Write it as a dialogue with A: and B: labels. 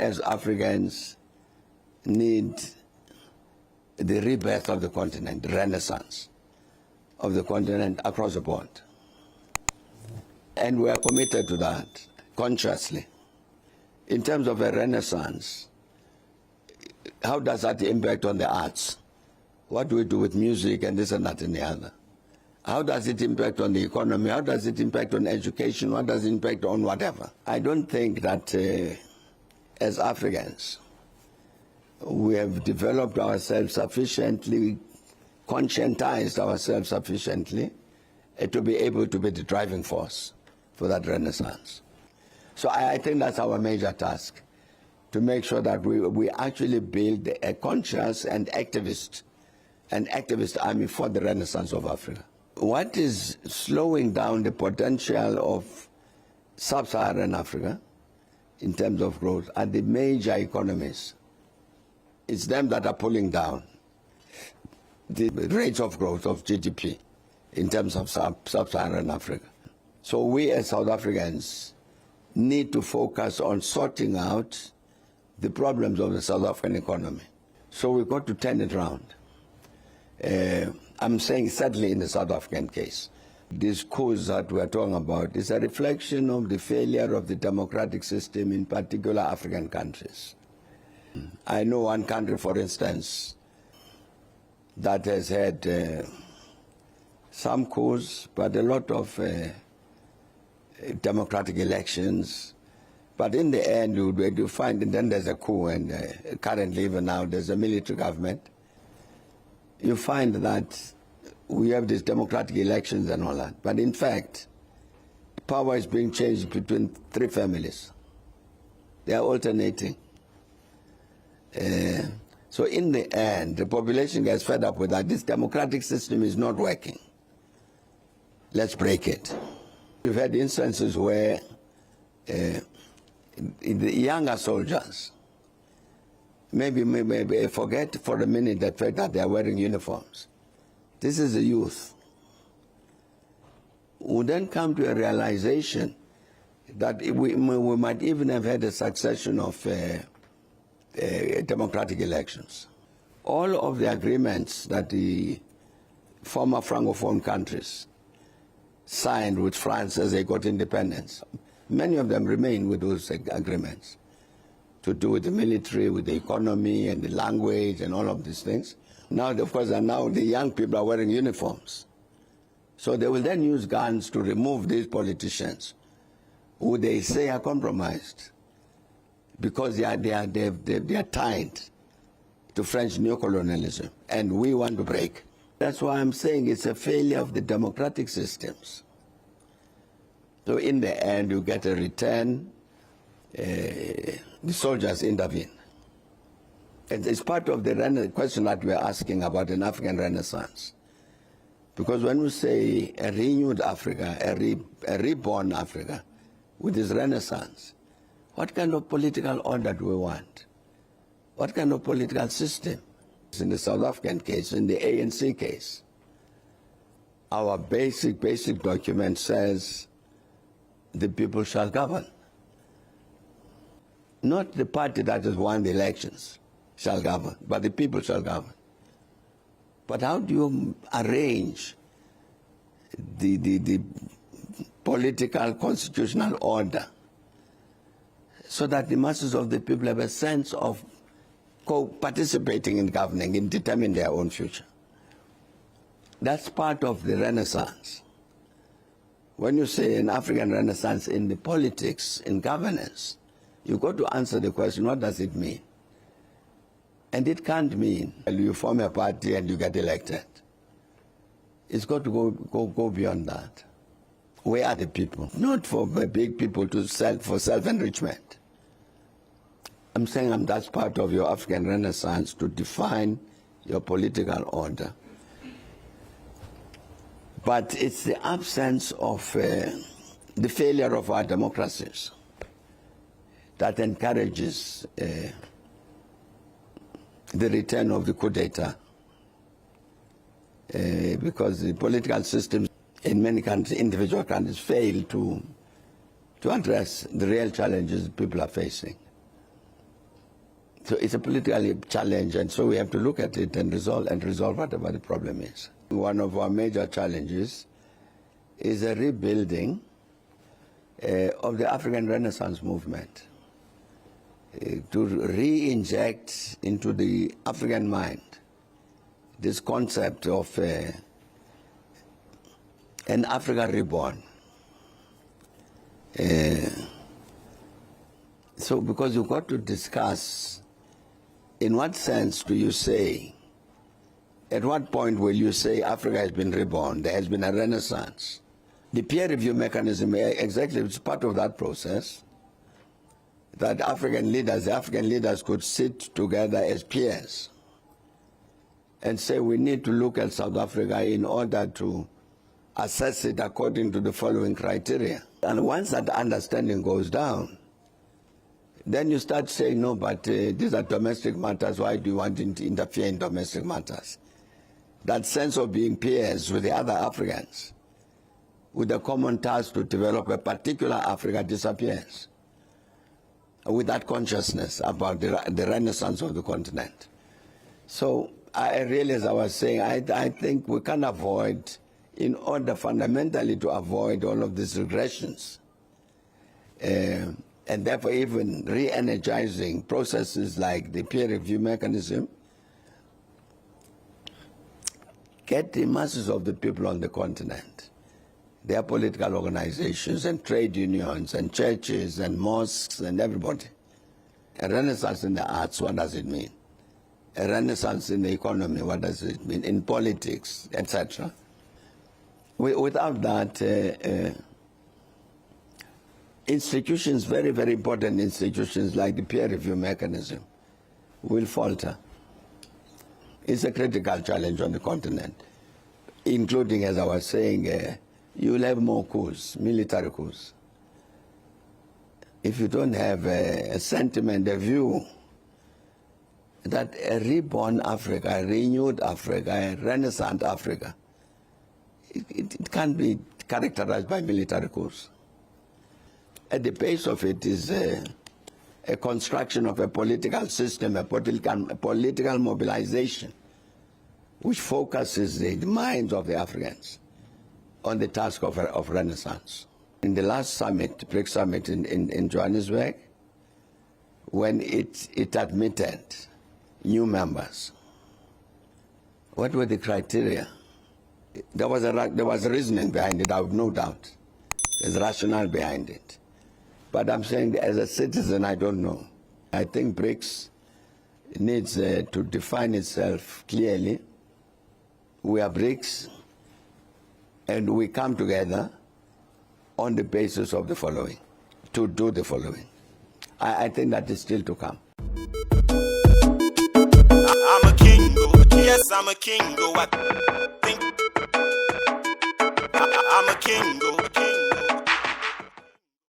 A: as Africans need the rebirth of the continent, the renaissance of the continent across the board. And we are committed to that, consciously. In terms of a renaissance, how does that impact on the arts? What do we do with music and this and that and the other? How does it impact on the economy? How does it impact on education? What does it impact on whatever? I don't think that as Africans, we have developed ourselves sufficiently, conscientized ourselves sufficiently to be able to be the driving force for that renaissance. So I think that's our major task, to make sure that we actually build a conscious and activist army for the renaissance of Africa. What is slowing down the potential of sub-Saharan Africa in terms of growth are the major economies. It's them that are pulling down the rates of growth of GDP in terms of sub-Saharan Africa. So we as South Africans need to focus on sorting out the problems of the South African economy. So we've got to turn it around. I'm saying certainly in the South African case. These coups that we're talking about is a reflection of the failure of the democratic system in particular African countries. I know one country, for instance, that has had some coups, but a lot of democratic elections. But in the end, you find, and then there's a coup, and currently even now there's a military government. You find that we have these democratic elections and all that. But in fact, power is being changed between three families. They are alternating. So in the end, the population gets fed up with that. This democratic system is not working. Let's break it. We've had instances where the younger soldiers maybe forget for a minute the fact that they are wearing uniforms. This is the youth who then come to a realization that we might even have had a succession of democratic elections. All of the agreements that the former Francophone countries signed with France as they got independence, many of them remain with those agreements to do with the military, with the economy and the language and all of these things. Now, of course, now the young people are wearing uniforms. So they will then use guns to remove these politicians who they say are compromised because they are tied to French neocolonialism, and we want to break. That's why I'm saying it's a failure of the democratic systems. So in the end, you get a return, the soldiers intervene. And it's part of the question that we're asking about an African Renaissance. Because when we say a renewed Africa, a reborn Africa with this Renaissance, what kind of political order do we want? What kind of political system? In the South African case, in the ANC case, our basic document says the people shall govern. Not the party that has won the elections shall govern, but the people shall govern. But how do you arrange the political constitutional order so that the masses of the people have a sense of participating in governing, in determining their own future? That's part of the Renaissance. When you say an African Renaissance in the politics, in governance, you've got to answer the question, what does it mean? And it can't mean you form a party and you get elected. It's got to go beyond that. Where are the people? Not for big people for self-enrichment. I'm saying that's part of your African Renaissance, to define your political order. But it's the absence of the failure of our democracies that encourages the return of the coup d'etat. Because the political systems in many countries, individual countries, fail to address the real challenges people are facing. So it's a political challenge, and so we have to look at it and resolve whatever the problem is. One of our major challenges is a rebuilding of the African Renaissance movement, to re-inject into the African mind this concept of an Africa reborn. So because you've got to discuss, in what sense do you say, at what point will you say Africa has been reborn, there has been a renaissance? The peer review mechanism exactly is part of that process, that the African leaders could sit together as peers and say we need to look at South Africa in order to assess it according to the following criteria. And once that understanding goes down, then you start saying, no, but these are domestic matters. Why do you want to interfere in domestic matters? That sense of being peers with the other Africans, with a common task to develop a particular Africa, disappears. With that consciousness about the renaissance of the continent. So I really, as I was saying, I think we can avoid, in order fundamentally to avoid all of these regressions, and therefore even re-energizing processes like the peer review mechanism, get the masses of the people on the continent, their political organizations and trade unions and churches and mosques and everybody. A renaissance in the arts, what does it mean? A renaissance in the economy, what does it mean? In politics, etc. Without that, institutions, very, very important institutions like the peer review mechanism will falter. It's a critical challenge on the continent, including, as I was saying, you will have more coups, military coups. If you don't have a sentiment, a view that a reborn Africa, a renewed Africa, a renaissance Africa, it can't be characterized by military coups. At the base of it is a construction of a political system, a political mobilization, which focuses the minds of the Africans on the task of renaissance. In the last summit, BRICS summit in Johannesburg, when it admitted new members, what were the criteria? There was a reasoning behind it, I have no doubt. There's rationale behind it. But I'm saying, as a citizen, I don't know. I think BRICS needs to define itself clearly. We are BRICS, and we come together on the basis of the following, to do the following. I think that is still to come.
B: I'm a king, yes, I'm a king, I think I'm a king,